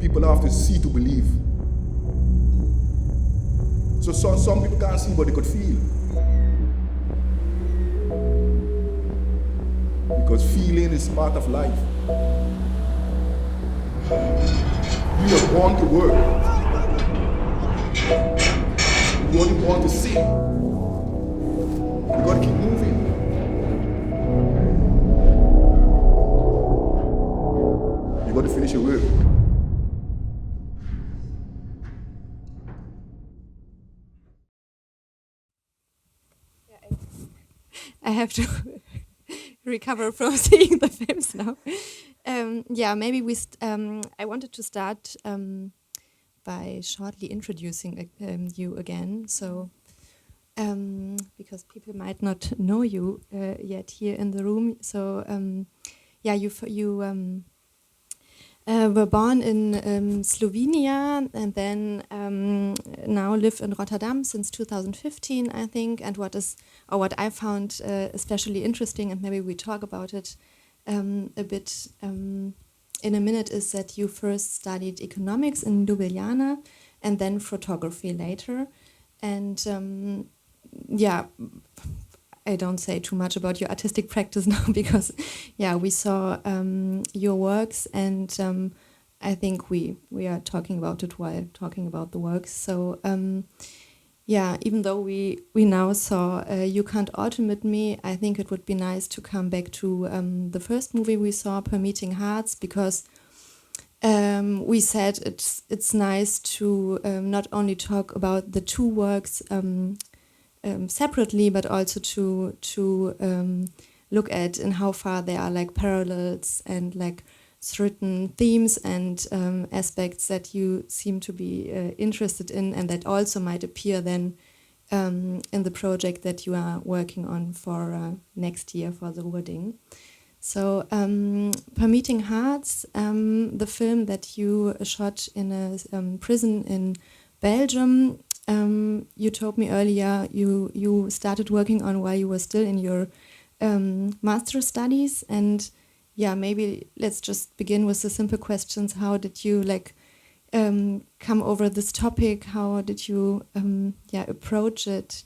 people have to see to believe. So some people can't see, but they could feel. Because feeling is part of life. We are born to work. We are born to sing. We gotta keep moving. You gotta finish your work. I have to recover from seeing the films now. Maybe I wanted to start by shortly introducing you again. So, because people might not know you yet here in the room. So, you were born in Slovenia and then now live in Rotterdam since 2015, I think. And what I found especially interesting, and maybe we talk about it a bit in a minute, is that you first studied economics in Ljubljana and then photography later. And I don't say too much about your artistic practice now because, we saw your works, and I think we are talking about it while talking about the works. So, even though we now saw You Can't Automate Me, I think it would be nice to come back to the first movie we saw, Per Meeting Hearts, because we said it's nice to not only talk about the two works separately, but also to look at in how far there are like parallels and like certain themes and aspects that you seem to be interested in, and that also might appear then in the project that you are working on for next year for the wedding. So, Per Meeting Hearts, the film that you shot in a prison in Belgium. You told me earlier you started working on while you were still in your master studies, and maybe let's just begin with the simple questions. How did you come over this topic? How did you approach it?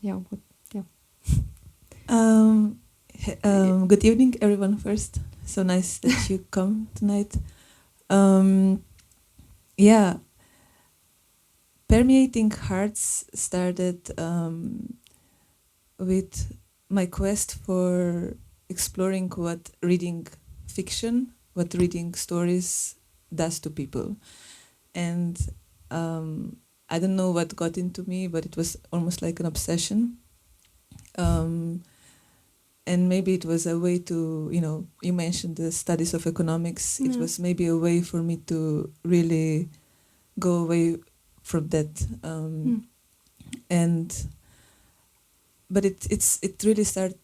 Good evening, everyone. First, so nice that you come tonight. Permeating Hearts started with my quest for exploring what reading fiction, what reading stories does to people. And I don't know what got into me, but it was almost like an obsession. And maybe it was a way to, you mentioned the studies of economics. It was maybe a way for me to really go away from that, but it really started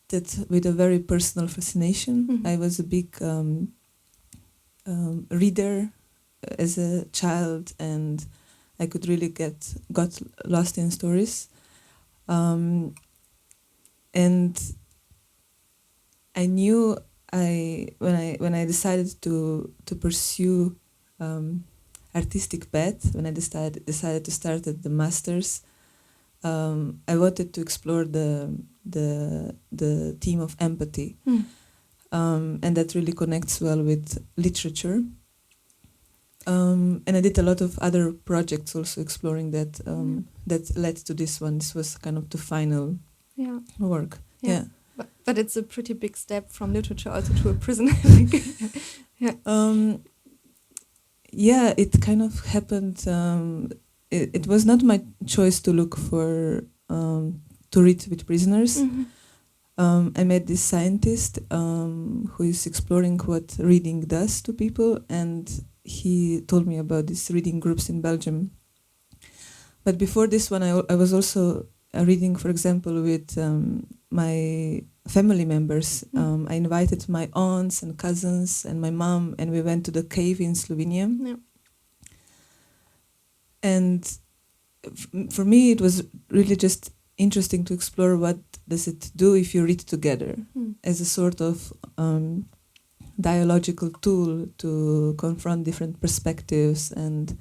with a very personal fascination. Mm-hmm. I was a big reader as a child, and I could really got lost in stories, and I knew when I decided to pursue artistic path, when I decided to start at the masters, I wanted to explore the theme of empathy, and that really connects well with literature. And I did a lot of other projects also exploring that. That led to this one. This was kind of the final work. Yeah. But it's a pretty big step from literature also to a prison. It kind of happened. It was not my choice to look for to read with prisoners. Mm-hmm. I met this scientist who is exploring what reading does to people, and he told me about these reading groups in Belgium. But before this one, I was also reading, for example, with my family members. I invited my aunts and cousins and my mom, and we went to the cave in Slovenia. Yeah. And for me, it was really just interesting to explore what does it do if you read together as a sort of dialogical tool to confront different perspectives and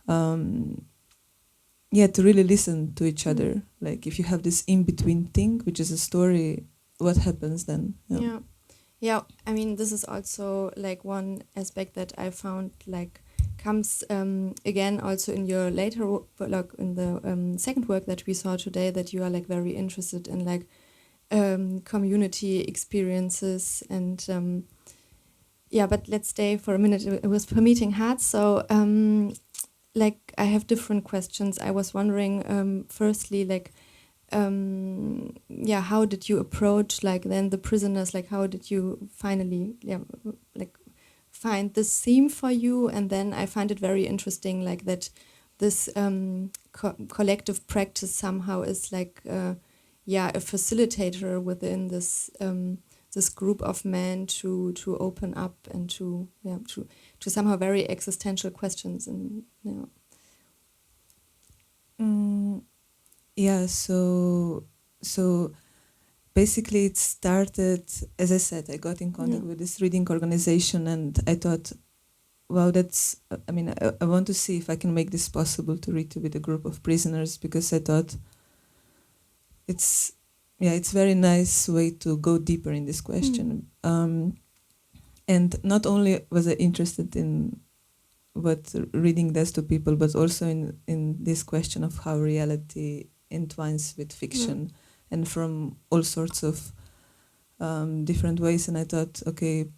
to really listen to each other. Like if you have this in-between thing, which is a story, what happens then? Yeah, I mean, this is also like one aspect that I found like comes again also in your later like in the second work that we saw today, that you are like very interested in like community experiences and but let's stay for a minute with Permeating Hearts. So like I have different questions. I was wondering firstly like how did you approach like then the prisoners, like how did you finally like find this theme for you? And then I find it very interesting like that this collective practice somehow is like a facilitator within this this group of men to open up and to somehow very existential questions and So basically it started, as I said, I got in contact with this reading organization and I thought, wow, that's, I want to see if I can make this possible to read with a group of prisoners, because I thought it's very nice way to go deeper in this question. And not only was I interested in what reading does to people, but also in this question of how reality entwines with fiction and from all sorts of different ways. And I thought, okay,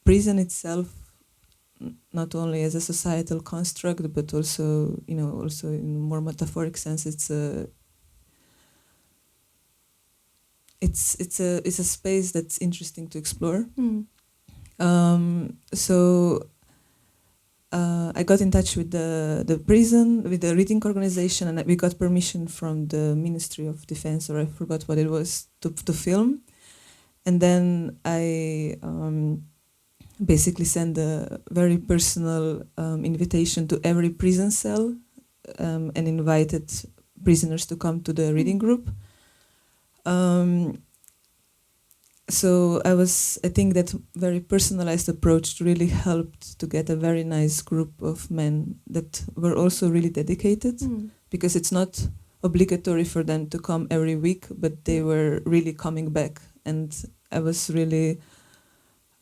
prison itself, not only as a societal construct, but also, also in a more metaphoric sense, it's a space that's interesting to explore. So I got in touch with the prison, with the reading organization, and we got permission from the Ministry of Defense, or I forgot what it was, to film. And then I basically sent a very personal invitation to every prison cell and invited prisoners to come to the reading group. So I think that very personalized approach really helped to get a very nice group of men that were also really dedicated, because it's not obligatory for them to come every week, but they were really coming back. And I was really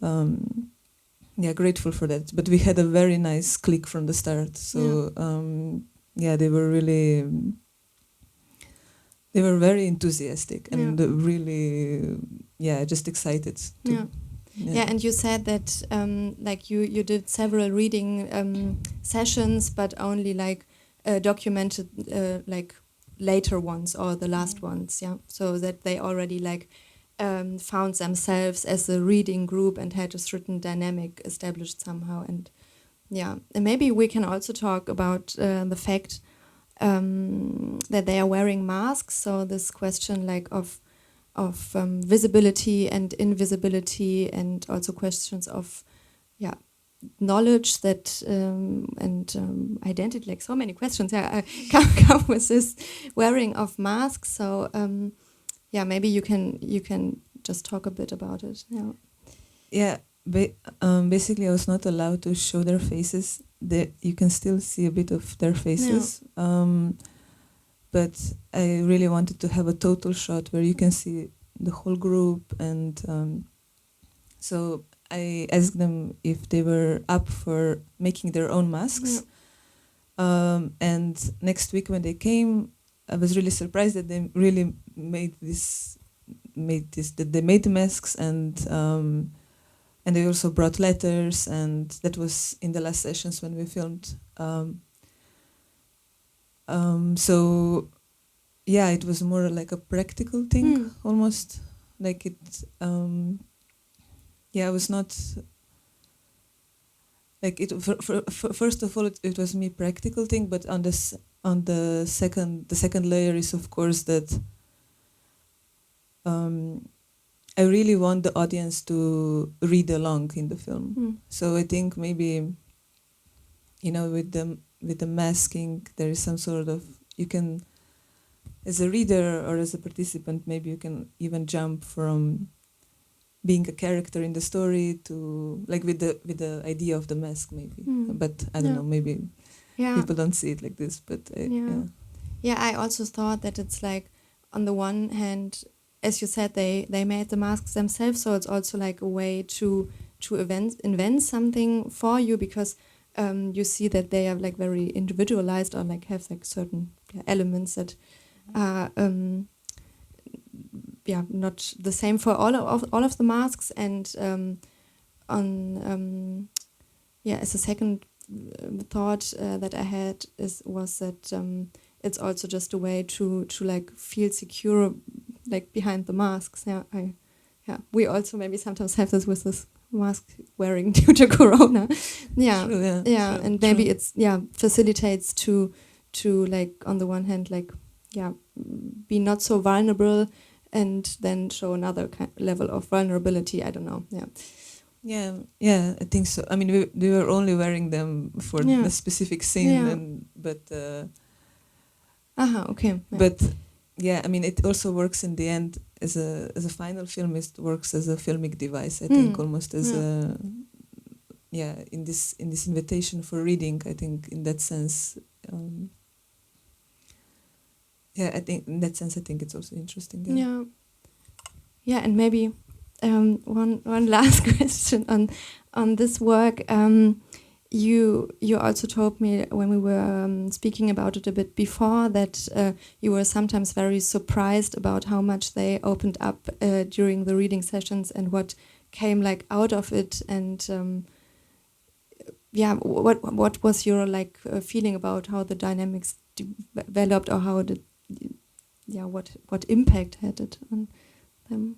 grateful for that. But we had a very nice click from the start. So they were really... They were very enthusiastic and really, just excited. And you said that like you did several reading sessions, but only like documented like later ones or the last ones, so that they already like found themselves as a reading group and had a certain dynamic established somehow. And and maybe we can also talk about the fact that they are wearing masks. So this question like of visibility and invisibility, and also questions of knowledge that and identity, like so many questions come with this wearing of masks. So maybe you can just talk a bit about it. Basically I was not allowed to show their faces. You can still see a bit of their faces, but I really wanted to have a total shot where you can see the whole group. And so I asked them if they were up for making their own masks. And next week when they came, I was really surprised that they really made that they made the masks, and they also brought letters, and that was in the last sessions when we filmed. So it was more like a practical thing, almost like it. I was not like it. First of all, it was me practical thing, but on the second layer is of course that. I really want the audience to read along in the film. So I think maybe, with the masking, there is some sort of, you can, as a reader or as a participant, maybe you can even jump from being a character in the story to like with the idea of the mask maybe. But I don't know, maybe people don't see it like this, but Yeah, I also thought that it's like, on the one hand, as you said, they made the masks themselves, so it's also like a way to invent something for you, because you see that they are like very individualized, or like have like certain elements that are not the same for all of the masks. And as a second thought that I had was that it's also just a way to like feel secure, like behind the masks. We also maybe sometimes have this with this mask wearing due to Corona. True, true, and maybe it's facilitates to like, on the one hand, like be not so vulnerable, and then show another level of vulnerability. I don't know. Yeah, I think so. I mean, we were only wearing them for a specific scene, Okay. But I mean, it also works in the end as a final film. It works as a filmic device. I think almost as in this invitation for reading. I think in that sense. I think in that sense, I think it's also interesting. And maybe one last question on this work. You also told me when we were speaking about it a bit before that you were sometimes very surprised about how much they opened up during the reading sessions and what came like out of it. And what was your like feeling about how the dynamics developed, or how did what impact had it on them?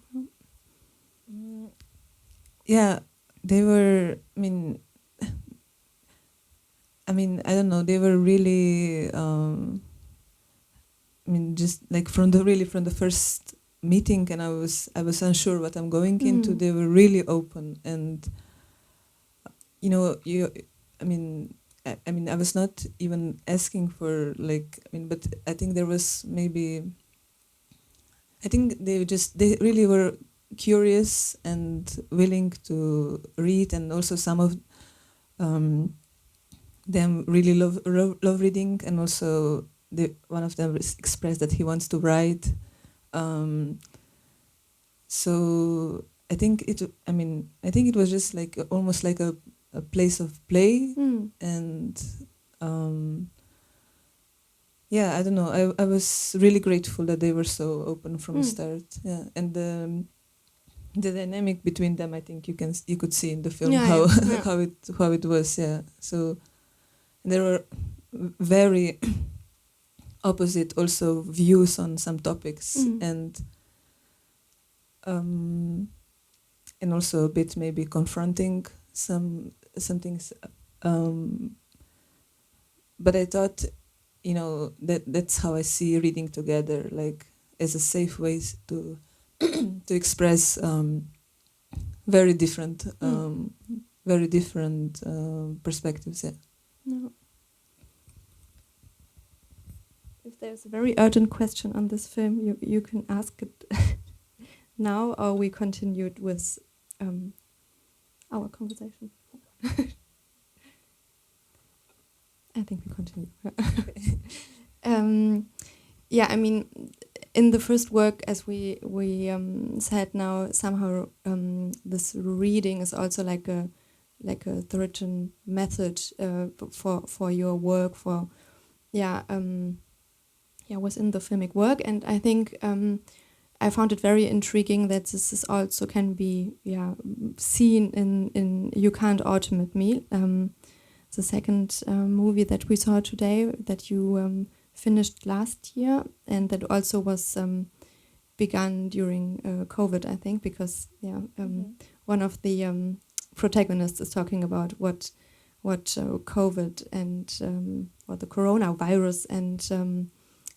They were. I mean, I don't know. They were really. Just like from the first meeting, and I was unsure what I'm going into. They were really open, and I was not even asking for but I think there was maybe. I think they really were curious and willing to read, and also some of them really love reading, and also one of them expressed that he wants to write. So I think it was just like almost like a place of play, and I don't know. I was really grateful that they were so open from the start. Yeah, and the dynamic between them, I think you could see in the film how it was. Yeah, so there were very opposite also views on some topics, and also a bit maybe confronting some things. But I thought, that's how I see reading together, like as a safe way to to express very different perspectives. Yeah. No. If there's a very urgent question on this film, you can ask it now, or we continued with our conversation. I think we continue. In the first work, as we said now, somehow this reading is also like a threatened method for your work, within the filmic work. And I think I found it very intriguing that this is also can be seen in You Can't Automate Me, the second movie that we saw today, that you finished last year, and that also was begun during COVID, I think, because one of the protagonists is talking about what COVID and or the coronavirus and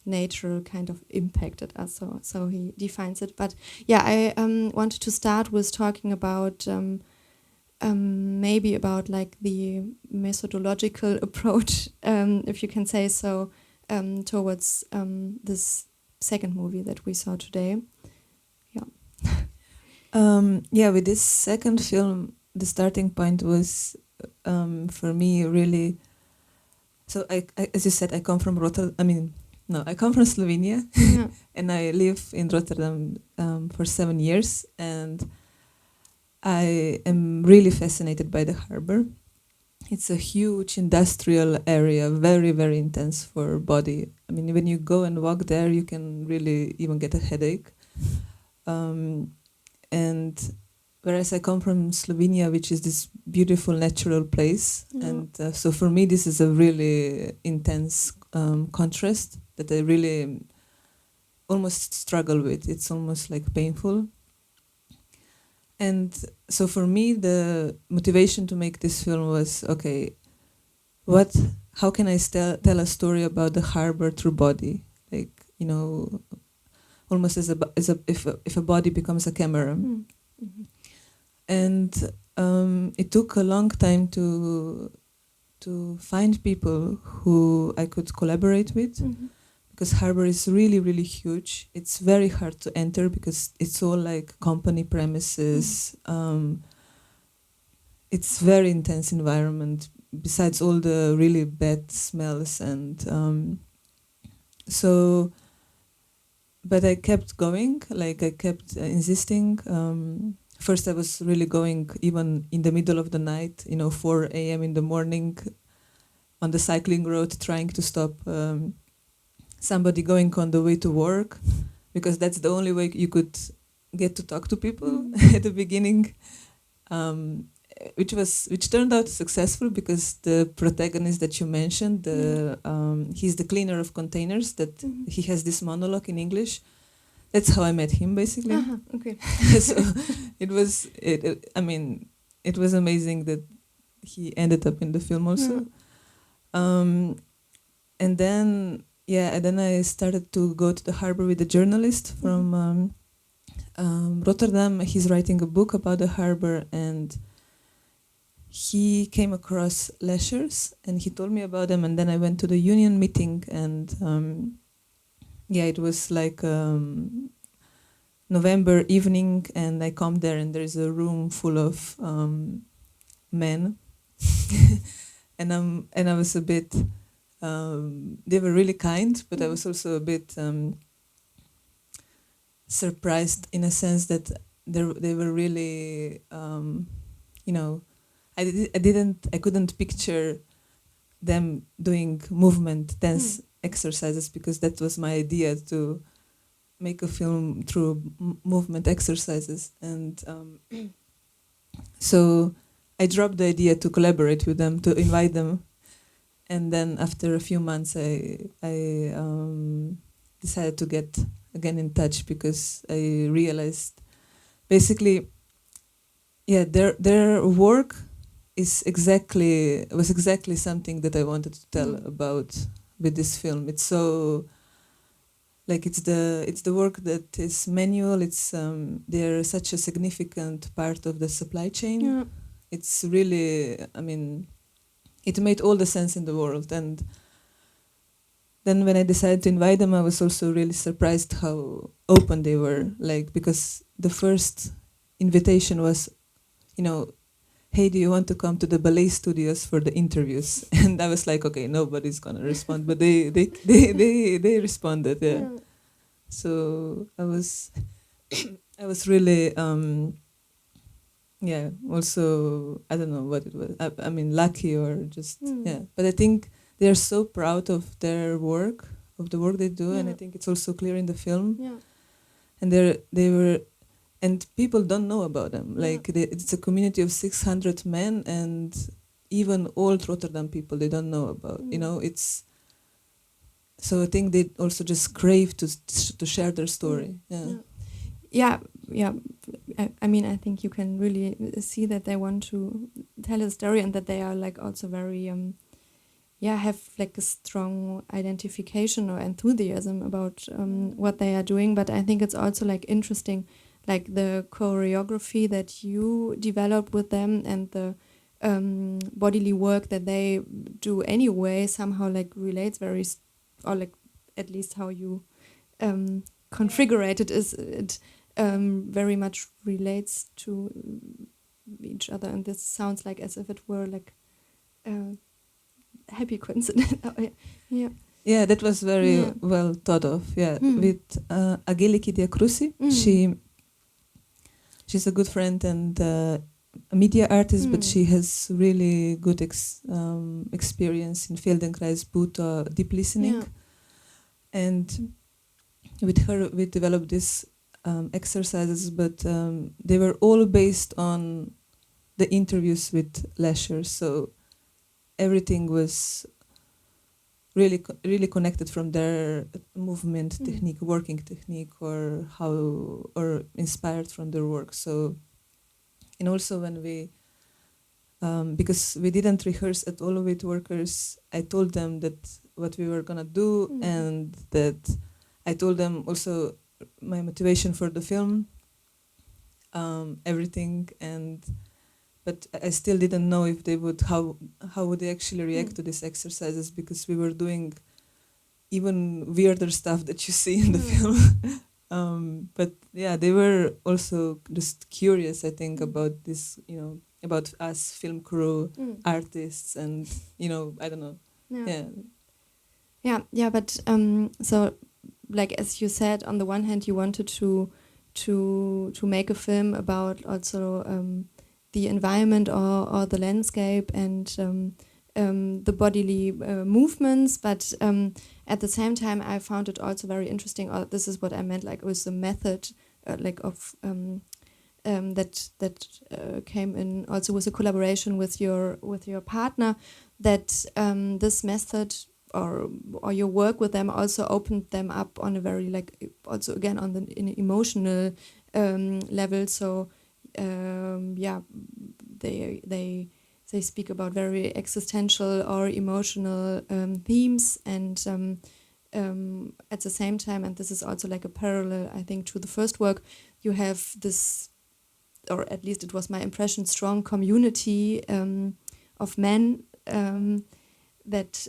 nature kind of impacted us. So he defines it. But I wanted to start with talking about maybe about like the methodological approach, if you can say so, towards this second movie that we saw today. With this second film, the starting point was for me really. So as you said, I come from Rotterdam. I come from Slovenia, Yeah. and I live in Rotterdam for 7 years, and I am really fascinated by the harbor. It's a huge industrial area, very, very intense for body. I mean, when you go and walk there, you can really even get a headache. And whereas I come from Slovenia, which is this beautiful natural place, and so for me, this is a really intense contrast that I really almost struggle with. It's almost like painful. And so for me, the motivation to make this film was, okay, how can I tell a story about the harbor through body? Like, almost if a body becomes a camera. Mm-hmm. And it took a long time to find people who I could collaborate with. Mm-hmm. Because harbor is really, really huge. It's very hard to enter because it's all like company premises. It's very intense environment. Besides all the really bad smells but I kept going. Like I kept insisting. First, I was really going even in the middle of the night. 4 a.m. in the morning, on the cycling road, trying to stop. Somebody going on the way to work, because that's the only way you could get to talk to people at the beginning, which turned out successful because the protagonist that you mentioned, he's the cleaner of containers. That he has this monologue in English. That's how I met him, basically. Okay. So it was amazing that he ended up in the film also. And then I started to go to the harbor with a journalist from Rotterdam. He's writing a book about the harbor, and he came across Leisures, and he told me about them. And then I went to the union meeting, and it was like November evening, and I come there, and there's a room full of men, and I was a bit. They were really kind, but I was also a bit surprised in a sense that they were really, I couldn't picture them doing dance exercises, because that was my idea, to make a film through movement exercises. And so I dropped the idea to collaborate with them, to invite them. And then after a few months, I decided to get again in touch, because I realized basically, their work was exactly something that I wanted to tell about with this film. It's so like it's the work that is manual. It's they're such a significant part of the supply chain. Yeah. It's really, it made all the sense in the world. And then when I decided to invite them, I was also really surprised how open they were. Like, because the first invitation was, hey, do you want to come to the ballet studios for the interviews? And I was like, okay, nobody's gonna respond, but they responded. Yeah. So I was really also, I don't know what it was. I mean, lucky or just, But I think they're so proud of their work, of the work they do, and I think it's also clear in the film. Yeah. And they were, and people don't know about them. Like, it's a community of 600 men, and even old Rotterdam people, they don't know about, it's, so I think they also just crave to share their story. Yeah. I think you can really see that they want to tell a story, and that they are like also very have like a strong identification or enthusiasm about what they are doing. But I think it's also like interesting, like the choreography that you develop with them, and the bodily work that they do anyway somehow like relates or like at least how you configure it very much relates to each other, and this sounds like as if it were like a happy coincidence. Yeah. Yeah, that was very well thought of. Yeah, with Angeliki Diakrusi, she's a good friend and a media artist, but she has really good experience in Feldenkrais, Buddha, deep listening. And with her, we developed these exercises, but they were all based on the interviews with Lesher. So everything was really connected from their movement technique, working technique, or inspired from their work. So, and also when we, because we didn't rehearse at all with workers, I told them that what we were gonna do, and that I told them also my motivation for the film, everything, but I still didn't know if they would, how would they actually react to these exercises, because we were doing even weirder stuff that you see in the film. But yeah, they were also just curious, I think, about this, about us, film crew, artists, and, I don't know. Yeah, but so, like, as you said, on the one hand, you wanted to make a film about also the environment or the landscape and the bodily movements, but at the same time I found it also very interesting, or this is what I meant, like, with the method of that came in also with a collaboration with your partner, that this method or your work with them also opened them up on a very, like, also again on in emotional level. So they speak about very existential or emotional themes, and at the same time, and this is also like a parallel, I think, to the first work, you have this, or at least it was my impression, strong community of men that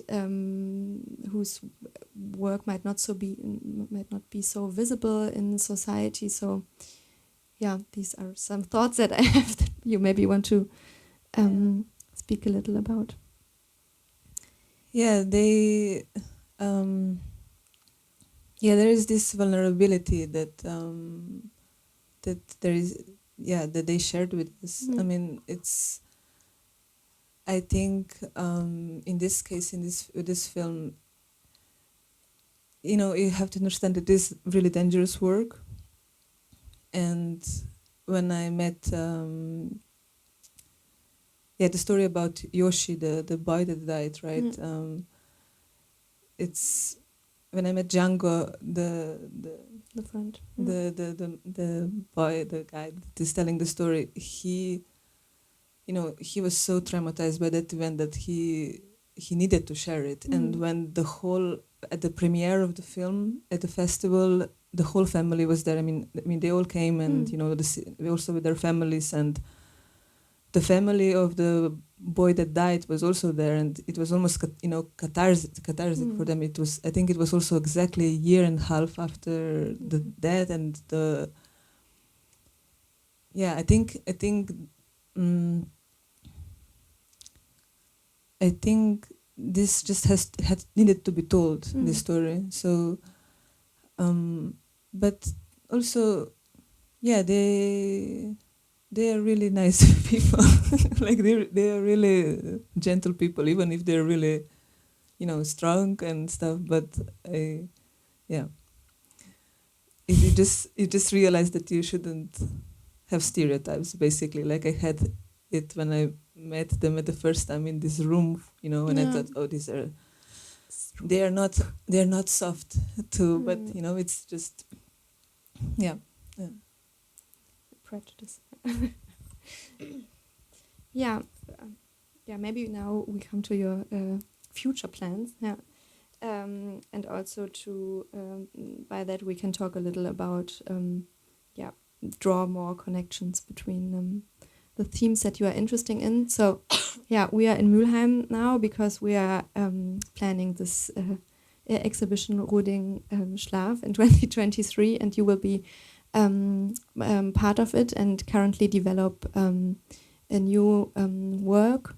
whose work might not be so visible in society. So yeah, these are some thoughts that I have that you maybe want to speak a little about. Yeah, there is this vulnerability that there is, that they shared with us. I mean, it's, I think in this case, with this film, you have to understand that this is really dangerous work. And when I met, the story about Yoshi, the boy that died, right? It's when I met Django, the friend, the boy, the guy that is telling the story. He was so traumatized by that event that he needed to share it. And when at the premiere of the film at the festival, the whole family was there. I mean, they all came, and also with their families, and the family of the boy that died was also there, and it was almost cathartic for them. I think it was also exactly a year and a half after the death, and I think this just had needed to be told, this story. So, but also, they are really nice people. Like they are really gentle people, even if they're really, strong and stuff. But you just realize that you shouldn't have stereotypes. Basically, like I had it when I met them at the first time in this room, and I thought, oh, they are not soft too, but it's just prejudice. Maybe now we come to your future plans, and also to by that we can talk a little about draw more connections between the themes that you are interested in. So we are in Mülheim now because we are planning this exhibition Roding Schlaf in 2023, and you will be part of it and currently develop a new work,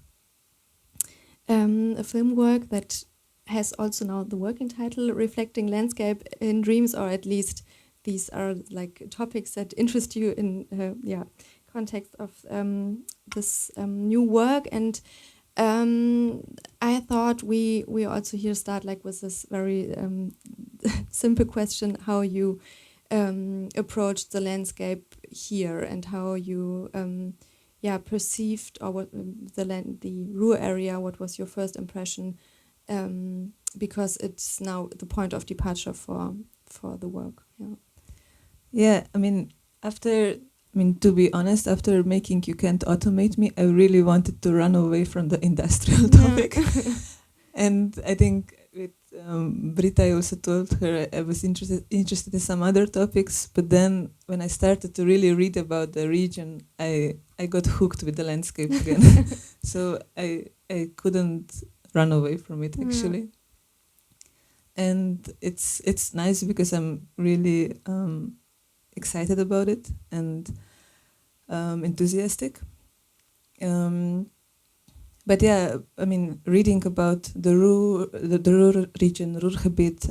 a film work that has also now the working title Reflecting Landscape in Dreams, or at least these are like topics that interest you in context of this new work. And I thought we also here start like with this very simple question: how you approached the landscape here and how you perceived, or what the rural area. What was your first impression? Because it's now the point of departure for the work. Yeah, to be honest, after making You Can't Automate Me, I really wanted to run away from the industrial topic. And I think with Britta, I also told her I was interested in some other topics, but then when I started to really read about the region, I got hooked with the landscape again. So I couldn't run away from it, actually. And it's nice because I'm really excited about it and enthusiastic. But yeah, reading about the rural region, Ruhrgebiet,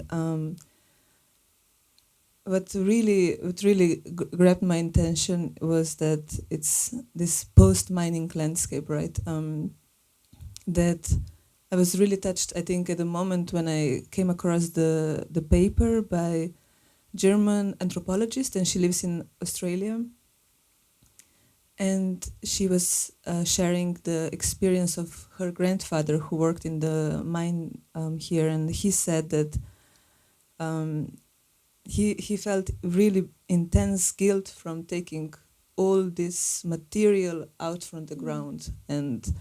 what really grabbed my attention was that it's this post-mining landscape, right? That I was really touched, I think, at the moment when I came across the paper by German anthropologist, and she lives in Australia. And she was sharing the experience of her grandfather who worked in the mine here, and he said that he felt really intense guilt from taking all this material out from the ground, and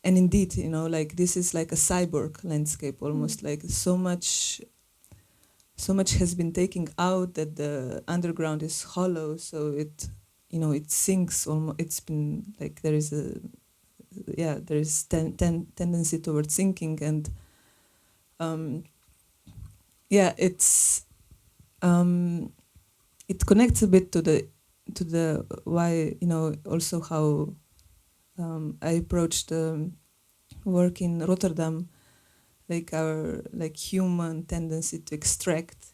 indeed, like this is like a cyborg landscape almost, like so much has been taken out that the underground is hollow, so it sinks almost. It's been like there is tendency towards sinking, and it's it connects a bit to the why, also how I approached work in Rotterdam, like our human tendency to extract,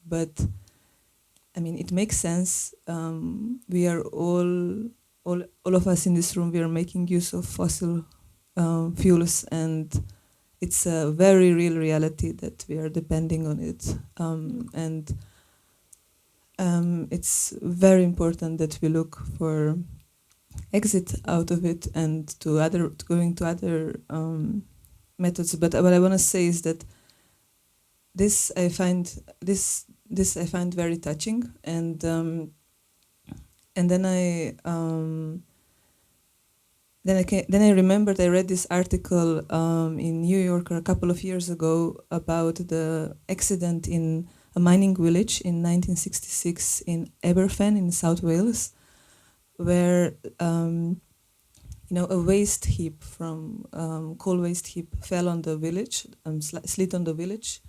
but it makes sense. We are all of us in this room, we are making use of fossil fuels, and it's a very real reality that we are depending on it. And it's very important that we look for exit out of it and going to other methods. But what I want to say is that this I find very touching, and then I remembered I read this article in New Yorker a couple of years ago about the accident in a mining village in 1966 in Aberfan in South Wales, where a waste heap from coal waste heap fell on the village, slid on the village,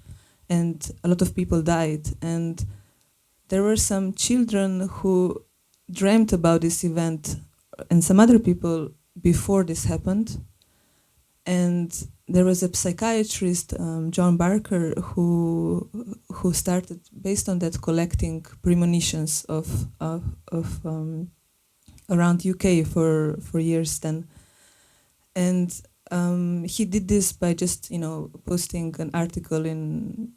and a lot of people died. And there were some children who dreamt about this event, and some other people before this happened. And there was a psychiatrist, John Barker, who started, based on that, collecting premonitions of around UK for years then. And he did this by just posting an article in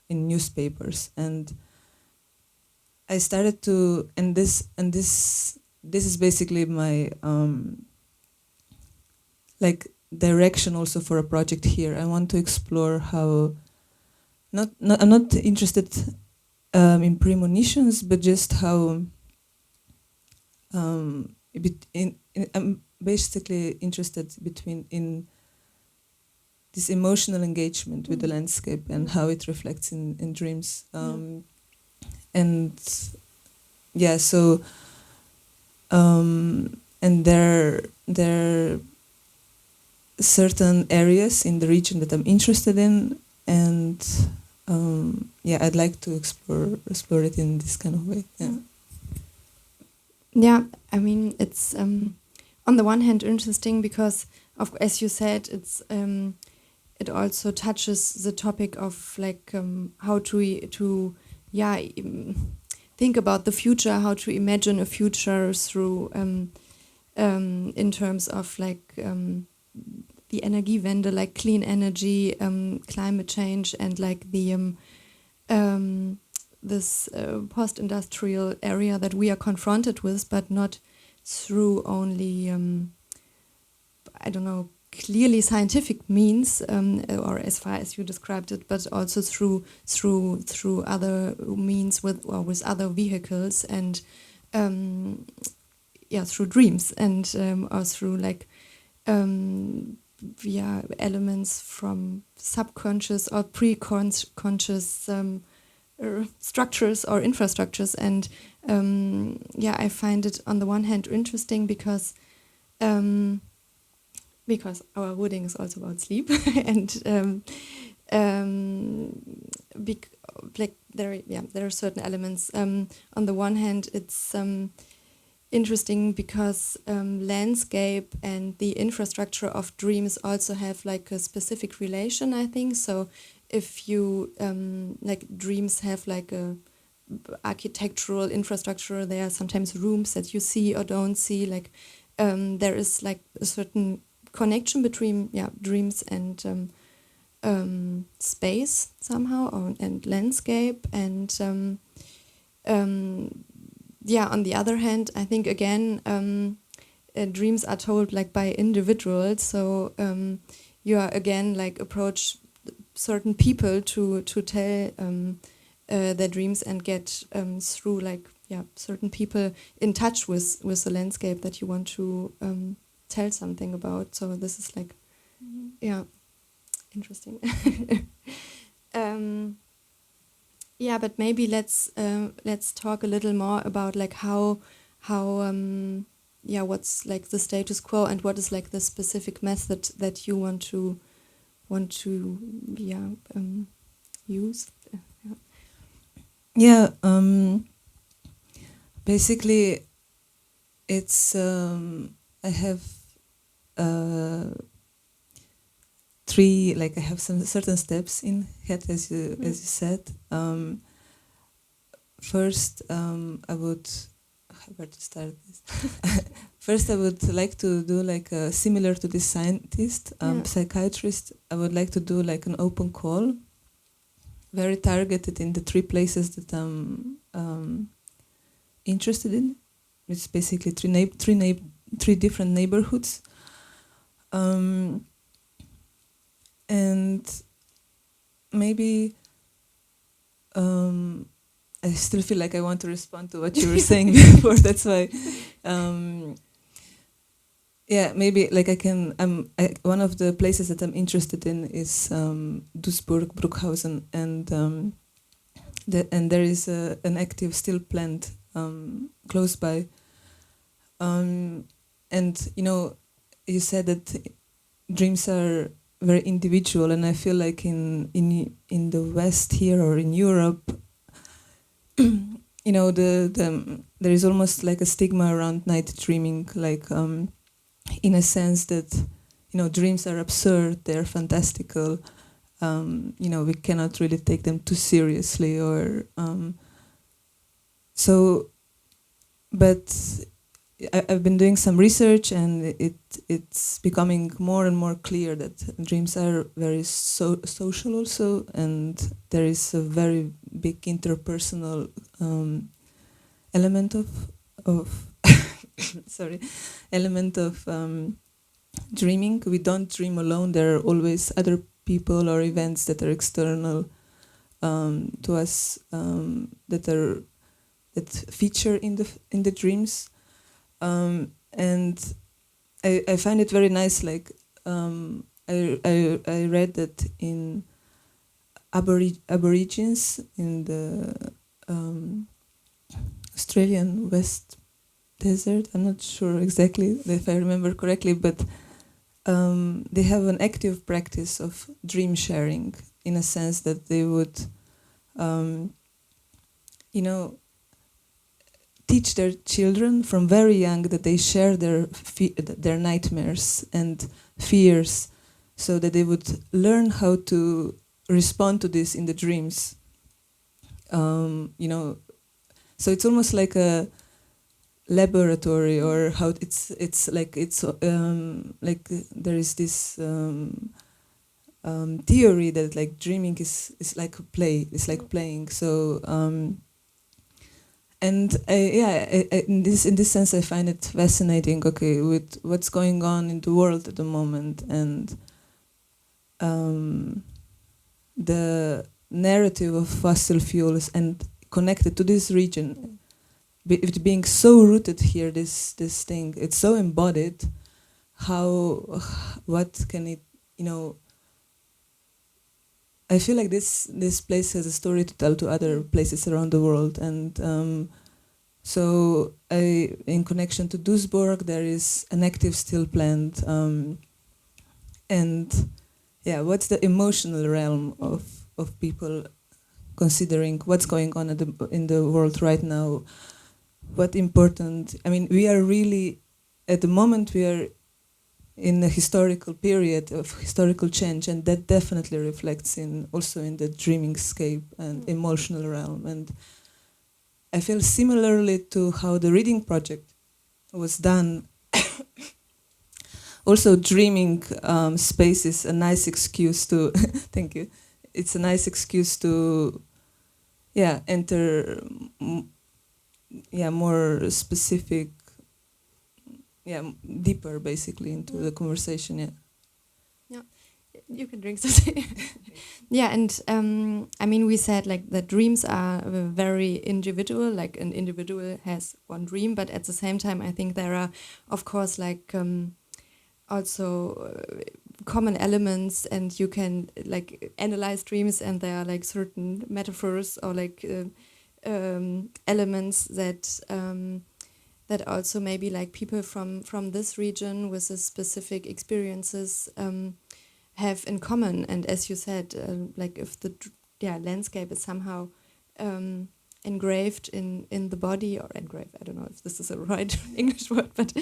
newspapers, and I started to, and this is basically my direction also for a project here. I want to explore how I'm not interested in premonitions, but just how I'm basically interested in this emotional engagement with the landscape and how it reflects in dreams. And yeah, so and there are certain areas in the region that I'm interested in, and I'd like to explore it in this kind of way. Yeah. Yeah, I mean, it's on the one hand interesting because, as you said, it also touches the topic of like how to think about the future, how to imagine a future through in terms of like the Energiewende, like clean energy, climate change, and like the this post-industrial area that we are confronted with, but not through only I don't know, clearly scientific means, or as far as you described it, but also through other means with other vehicles and through dreams and or through like elements from subconscious or pre-conscious structures or infrastructures. And I find it on the one hand interesting because our wording is also about sleep and there are certain elements. On the one hand, it's interesting because landscape and the infrastructure of dreams also have like a specific relation, I think. So if you like dreams have like a architectural infrastructure, there are sometimes rooms that you see or don't see. Like there is like a certain connection between dreams and space somehow, and landscape. And on the other hand, I think again dreams are told like by individuals. So you are again like approach certain people to tell their dreams and get through like certain people in touch with the landscape that you want to tell something about. So this is like interesting. But maybe let's talk a little more about like how what's like the status quo and what is like the specific method that you want to use. Basically it's I have three, like I have some certain steps in head, as you said. First, I would, where to start this? First, I would like to do like similar to this scientist, psychiatrist. I would like to do like an open call, very targeted in the three places that I'm interested in. It's basically three different neighborhoods. And maybe I still feel like I want to respond to what you were saying before. That's why, maybe like I can. One of the places that I'm interested in is Duisburg, Bruckhausen, and there is an active steel plant close by. And you said that dreams are very individual, and I feel like in the West here or in Europe, there is almost like a stigma around night dreaming, like in a sense that dreams are absurd, they're fantastical, we cannot really take them too seriously, or but I've been doing some research, and it's becoming more and more clear that dreams are very social also, and there is a very big interpersonal element of dreaming. We don't dream alone. There are always other people or events that are external to us that feature in the dreams. And I find it very nice. Like I read that in Aborigines in the Australian West Desert. I'm not sure exactly if I remember correctly, but they have an active practice of dream sharing, in a sense that they would um, you know, teach their children from very young that they share their nightmares and fears, so that they would learn how to respond to this in the dreams. You know, so it's almost like a laboratory, or how it's like there is this theory that like dreaming is like a play. It's like playing. So. And in this sense, I find it fascinating. Okay, with what's going on in the world at the moment, and the narrative of fossil fuels, and connected to this region, it being so rooted here. This thing, it's so embodied. What can it? You know, I feel like this place has a story to tell to other places around the world, and so in connection to Duisburg, there is an active steel plant, and yeah, what's the emotional realm of people considering what's going on in the world right now? What important? I mean, we are really at the moment we are in a historical period of historical change, and that definitely reflects also in the dreaming scape and emotional realm. And I feel similarly to how the reading project was done. Also, dreaming space is a nice excuse to thank you. It's a nice excuse to enter more specific, deeper basically into the conversation. Yeah, you can drink something. Yeah, and I mean, we said like that dreams are very individual. Like an individual has one dream, but at the same time, I think there are, of course, like also common elements, and you can like analyze dreams, and there are like certain metaphors or like elements that that also maybe like people from this region with the specific experiences have in common. And as you said, like if the landscape is somehow engraved in the body, or engraved, I don't know if this is a right English word, but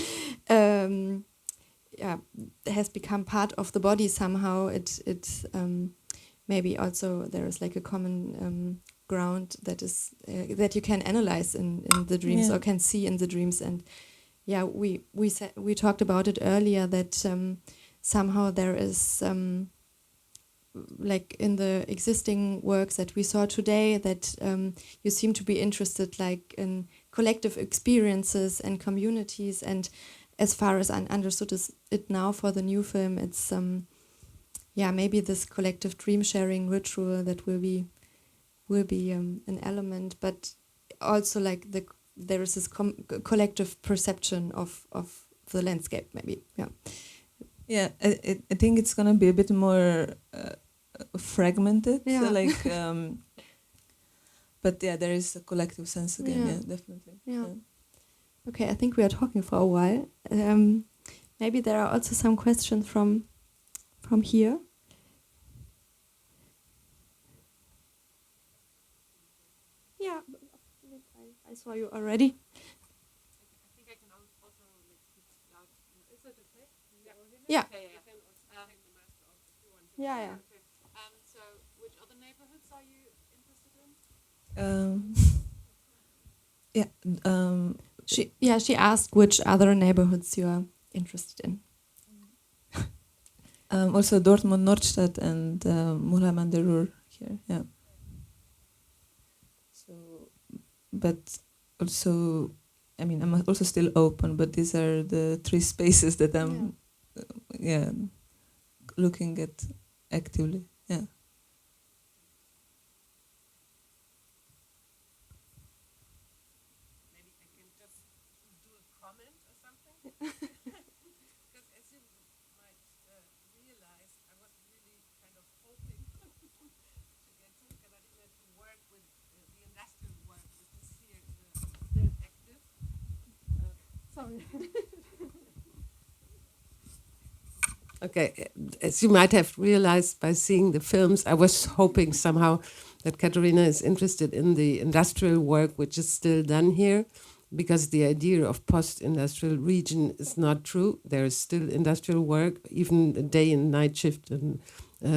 has become part of the body somehow. It maybe also there is like a common ground that is that you can analyze in the dreams, or can see in the dreams. And we talked about it earlier that somehow there is like in the existing works that we saw today that you seem to be interested like in collective experiences and communities. And as far as I understood it now for the new film, it's maybe this collective dream sharing ritual that will be an element, but also like there is this collective perception of the landscape, maybe. I think it's gonna be a bit more fragmented, so like but there is a collective sense again. Definitely. Okay, I think we are talking for a while. Maybe there are also some questions from here. Yeah, I saw you already. I think I can also speak loud. Is it okay? Yeah. Okay, yeah. Take the mask off if you want to. Yeah. Okay. So, which other neighborhoods are you interested in? She asked which other neighborhoods you are interested in. Also Dortmund Nordstadt and Mulheim an der Ruhr here. Yeah. So, but also, I mean, I'm also still open, but these are the three spaces that I'm looking at actively. Yeah. Maybe I can just do a comment or something. Because as you might realize, I was really kind of hoping to get Katarina to work with the industrial work, which is here still active. Sorry. Okay, as you might have realized by seeing the films, I was hoping somehow that Katarina is interested in the industrial work which is still done here, because the idea of post-industrial region is not true. There is still industrial work, even a day and night shift in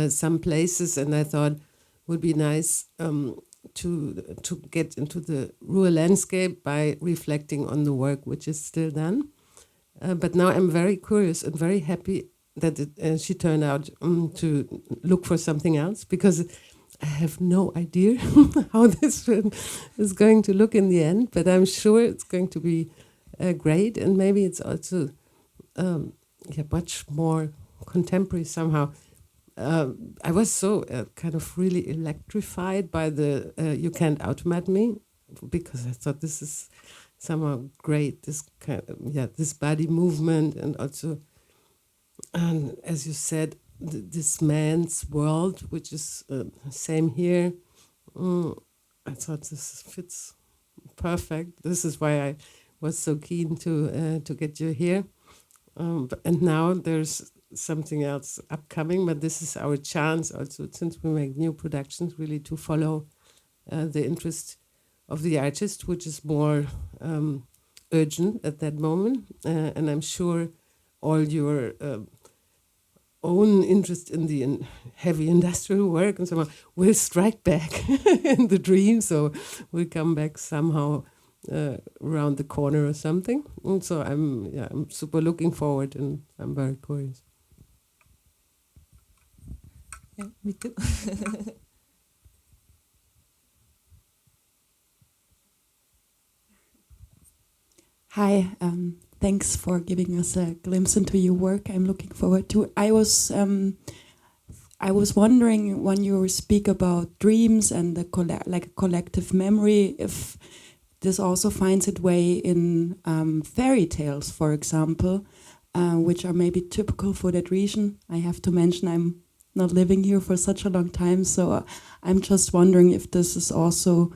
some places, and I thought would be nice to get into the rural landscape by reflecting on the work which is still done. But now I'm very curious and very happy that she turned out to look for something else, because I have no idea how this film is going to look in the end, but I'm sure it's going to be great, and maybe it's also much more contemporary somehow. I was so kind of really electrified by the You Can't Automate Me, because I thought this is somehow great, this kind of, this body movement, and also, as you said, this man's world, which is same here. I thought this fits perfect. This is why I was so keen to get you here. And now there's something else upcoming, but this is our chance also, since we make new productions, really to follow the interest of the artist, which is more urgent at that moment. And I'm sure all your own interest in the heavy industrial work and so on will strike back in the dream, so we'll come back somehow around the corner or something. And so I'm super looking forward, and I'm very curious. Yeah, me too. Hi, thanks for giving us a glimpse into your work. I'm looking forward to. I was wondering, when you speak about dreams and the collective memory, if this also finds its way in fairy tales, for example, which are maybe typical for that region. I have to mention I'm not living here for such a long time, so I'm just wondering if this is also,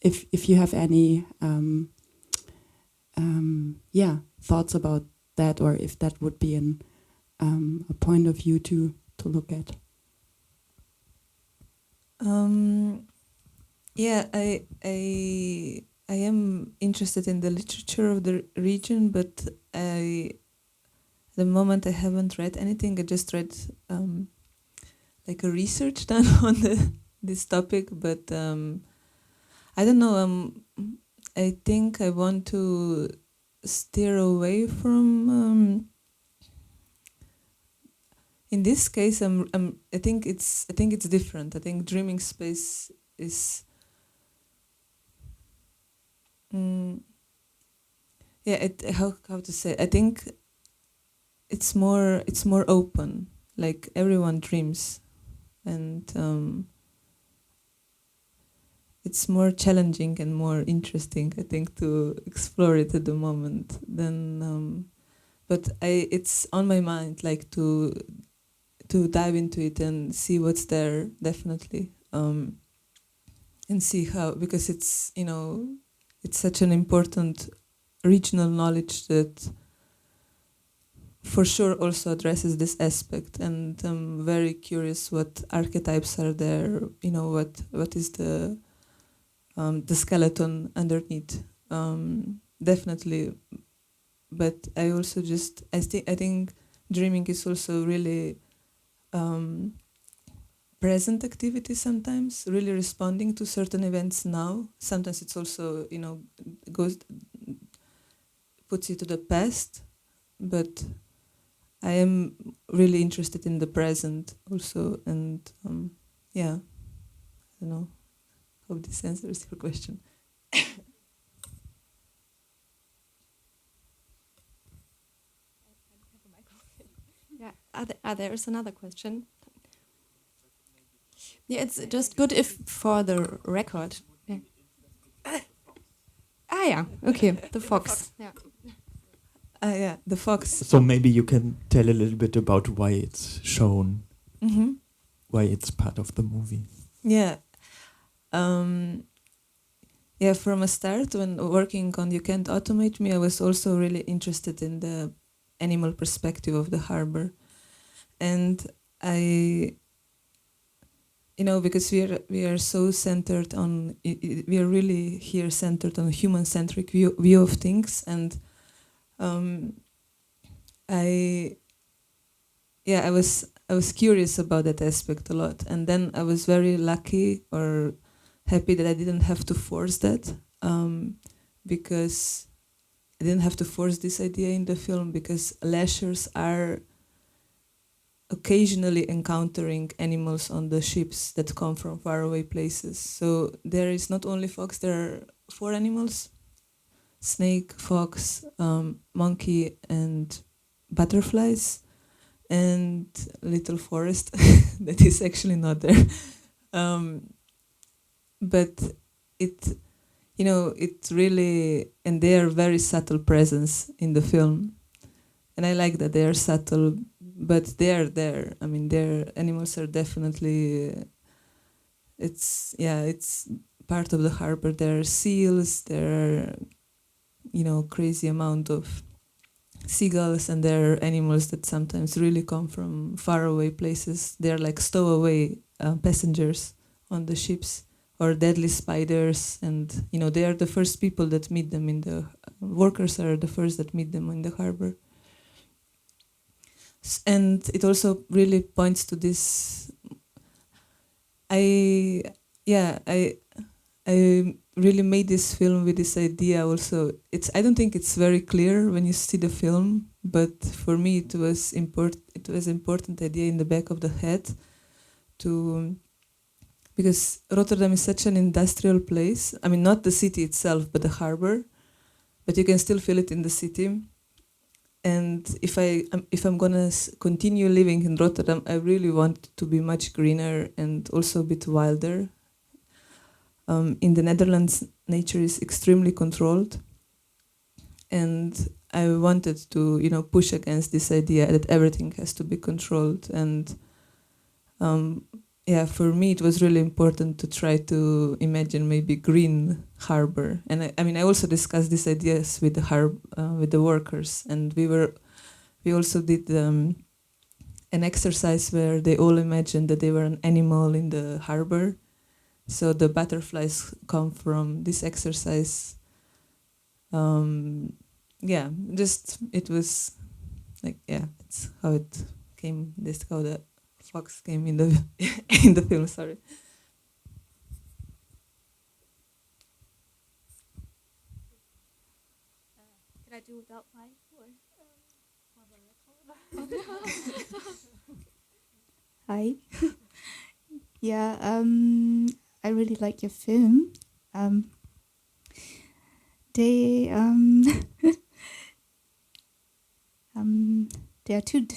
if you have any thoughts about that, or if that would be a point of view to look at. I am interested in the literature of the region, but at the moment I haven't read anything. I just read like a research done on this topic, but I don't know. I think I want to steer away from. In this case, I think it's different. I think dreaming space is. How to say? I think it's more open. Like everyone dreams, and it's more challenging and more interesting, I think, to explore it at the moment. But it's on my mind, like to dive into it and see what's there, definitely, and see how, because it's it's such an important regional knowledge that for sure also addresses this aspect. And I'm very curious what archetypes are there. What is the skeleton underneath, definitely. But I also I think dreaming is also really present activity sometimes, really responding to certain events now. Sometimes it's also puts you to the past, but I am really interested in the present also, and I don't know. Hope this answers your question. Yeah, there's another question. Yeah, it's just good if for the record. Yeah. Yeah, okay, the fox. Yeah. The fox. So maybe you can tell a little bit about why it's shown, why it's part of the movie. Yeah. From a start, when working on You Can't Automate Me, I was also really interested in the animal perspective of the harbor. And because we are so centered on, we are really here centered on a human-centric view of things, and I was curious about that aspect a lot, and then I was very lucky or happy that I didn't have to force that, because I didn't have to force this idea in the film, because lashers are occasionally encountering animals on the ships that come from faraway places. So there is not only fox, there are 4 animals: snake, fox, monkey, and butterflies, and little forest that is actually not there. But it really, and they are very subtle presence in the film. And I like that they are subtle, but they are there. I mean, their animals are definitely, it's part of the harbor. There are seals, there are, crazy amount of seagulls, and there are animals that sometimes really come from faraway places. They're like stowaway passengers on the ships, or deadly spiders, and they are the first people that meet them in the workers are the first that meet them in the harbor. And it also really points to this. I really made this film with this idea also. I don't think it's very clear when you see the film, but for me it was important idea in the back of the head, because Rotterdam is such an industrial place. I mean, not the city itself, but the harbor, but you can still feel it in the city. And if I'm gonna continue living in Rotterdam, I really want it to be much greener and also a bit wilder. In the Netherlands, nature is extremely controlled, and I wanted to, push against this idea that everything has to be controlled. And for me, it was really important to try to imagine maybe green harbor. And I also discussed these ideas with the workers, and we also did an exercise where they all imagined that they were an animal in the harbor. So the butterflies come from this exercise. It was like, it's how it came. This how the fox came in the in the film. Sorry. Can I do without mic or? Hi. I really like your film. They are two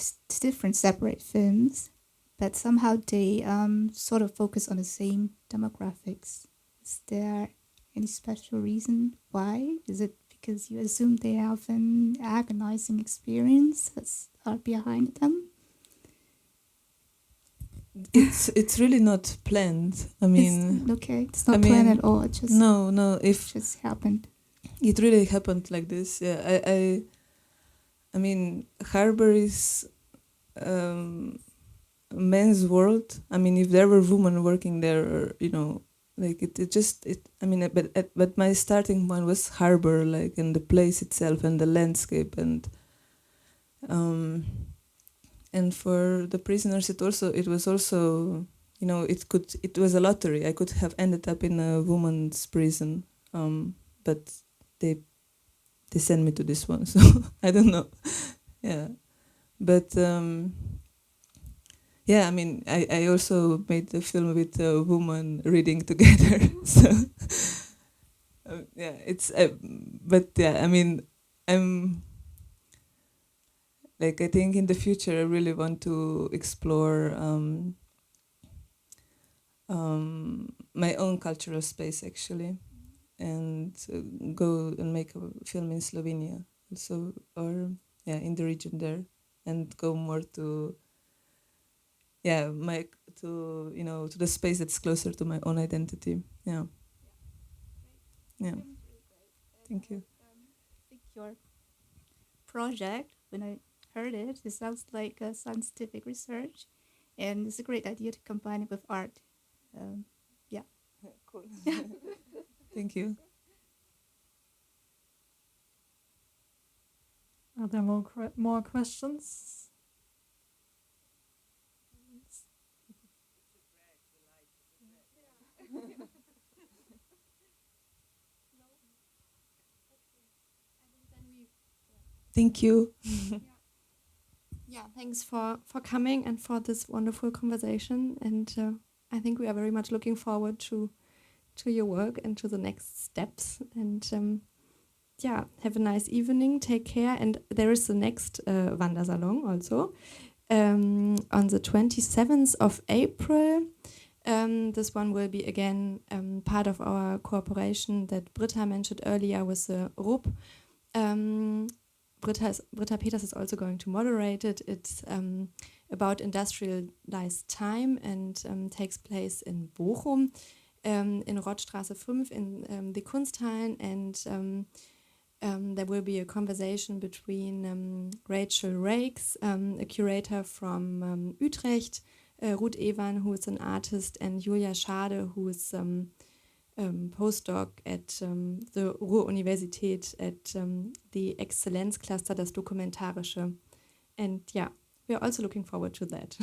different separate films, but somehow they sort of focus on the same demographics. Is there any special reason why? Is it because you assume they have an agonizing experience that's behind them? It's really not planned. I mean, it's not planned at all. It just it just happened. It really happened like this. Yeah, I mean, harbor is a men's world. I mean, if there were women working there, but my starting point was harbor, like, in the place itself and the landscape, and for the prisoners, it was also it was a lottery. I could have ended up in a woman's prison, but they sent me to this one, so I don't know. Yeah, but I mean, I also made the film with a woman reading together. So I mean, I think in the future I really want to explore my own cultural space, actually, and go and make a film in Slovenia also, or in the region there, and go more to to the space that's closer to my own identity. Yeah. Thank you. I think your project, when I heard it, it sounds like a scientific research, and it's a great idea to combine it with art. Yeah. Cool. Thank you. Are there more questions? Thank you. Yeah, thanks for coming and for this wonderful conversation. And I think we are very much looking forward to your work and to the next steps. And yeah, have a nice evening. Take care. And there is the next Wandersalon also on the 27th of April. This one will be again part of our cooperation that Britta mentioned earlier with the RUP. Britta Peters is also going to moderate it. It's about industrialized time and takes place in Bochum, in Rottstraße 5 in the Kunsthallen. And there will be a conversation between Rachel Rakes, a curator from Utrecht, Ruth Ewan, who is an artist, and Julia Schade, who is postdoc at the Ruhr-Universität at the Exzellenzcluster, das Dokumentarische. And yeah, we are also looking forward to that.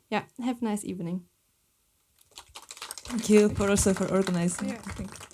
Yeah, have a nice evening. Thank you for organizing. Yeah. Thank you.